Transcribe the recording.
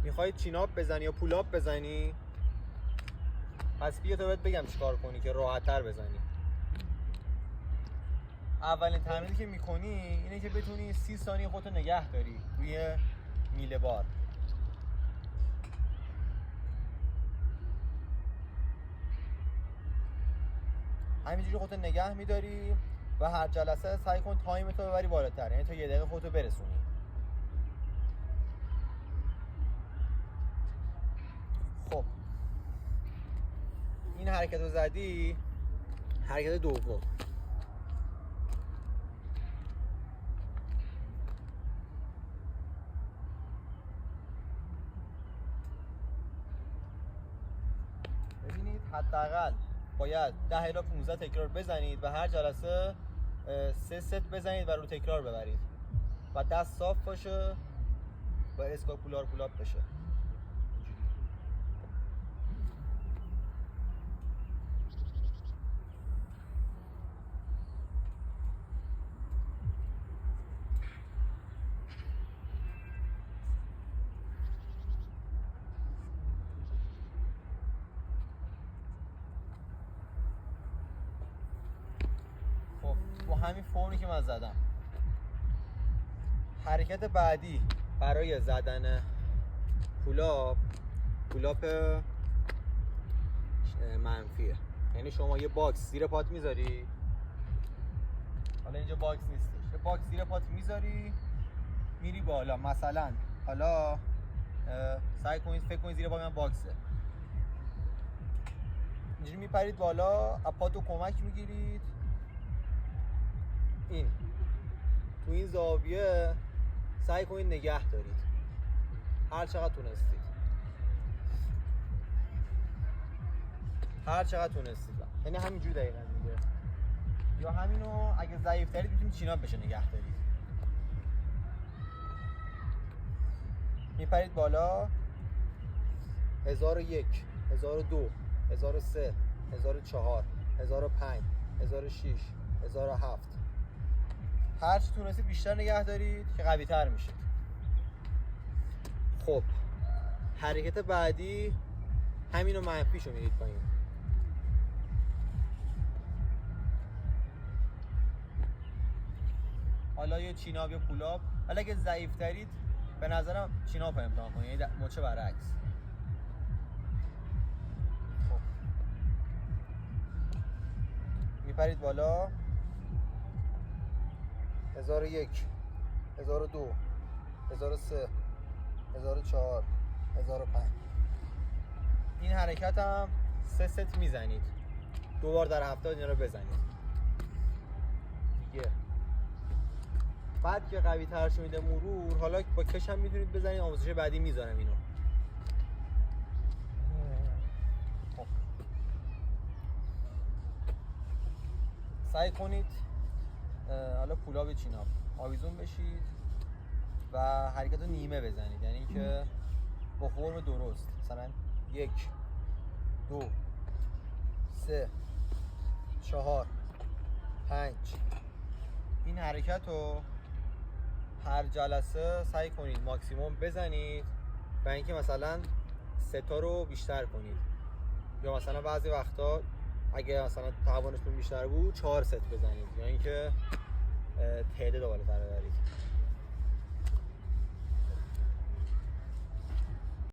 میخوای چیناپ بزنی یا پولاپ بزنی؟ پس بیا تا بهت بگم چیکار کنی که راحت‌تر بزنی. اولین تمرینی که میکنی اینه که بتونی 30 ثانیه خودتو نگه داری روی میله بار. همینجوری خودتو نگه میداری و هر جلسه سعی کن تایمتو ببری بالاتر، یعنی تا 1 دقیقه خودتو برسونی. خب این حرکت رو زدی. حرکت دوم، ببینید حداقل باید 10 الی 15 تکرار بزنید و هر جلسه 3 ست بزنید و رو تکرار ببرید و دست صاف باشه و اسکاپولار پولاپ بشه. با همین فرمی که من زدم، حرکت بعدی برای زدن پولاپ منفیه. یعنی شما یه باکس زیر پات میذاری، حالا اینجا باکس نیستش، یه باکس زیر پات میذاری میری بالا. مثلا حالا سعی کنید فکر کنید زیر پا من باکسه، اینجوری میپرید بالا، از پاتو کمک میگیرید این تو این زاویه سعی کنید نگه دارید هر چقدر تونستید. یعنی همینجوری دقیقاً دیگه. یا همینو اگه ضعیف ترید میتونید چیناپ بشه نگه دارید. میپرید بالا 1001 1002 1003 1004 1005 1006 1007 هر چی تونستید بیشتر نگه دارید که قوی تر میشید. خب حرکت بعدی همینو منفیشو میرید پایین. حالا یه چیناپ یا پولاپ. حالا اگه ضعیف ترید به نظرم چیناپ امتحان کنید، یعنی مچه برعکس. خب میپرید بالا 1001 1002 1003 1004 1005 این حرکت هم 3 ست میزنید، 2 بار در هفته اینا رو بزنید دیگه. بعد که قوی تر شده مرور، حالا با کش هم میتونید بزنید. آموزش بعدی میذارم اینو. خب سعی کنید حالا پولاپ چیناپ آویزون بشید و حرکت رو نیمه بزنید، یعنی که با فرم درست، مثلا 1 2 3 4 5 این حرکت رو هر جلسه سعی کنید ماکسیموم بزنید و اینکه مثلا 3 تا رو بیشتر کنید، یا مثلا بعضی وقتا اگه مثلا توانتون بیشتر بود 4 ست بزنید، یا اینکه تعداد بالاتر ببرید.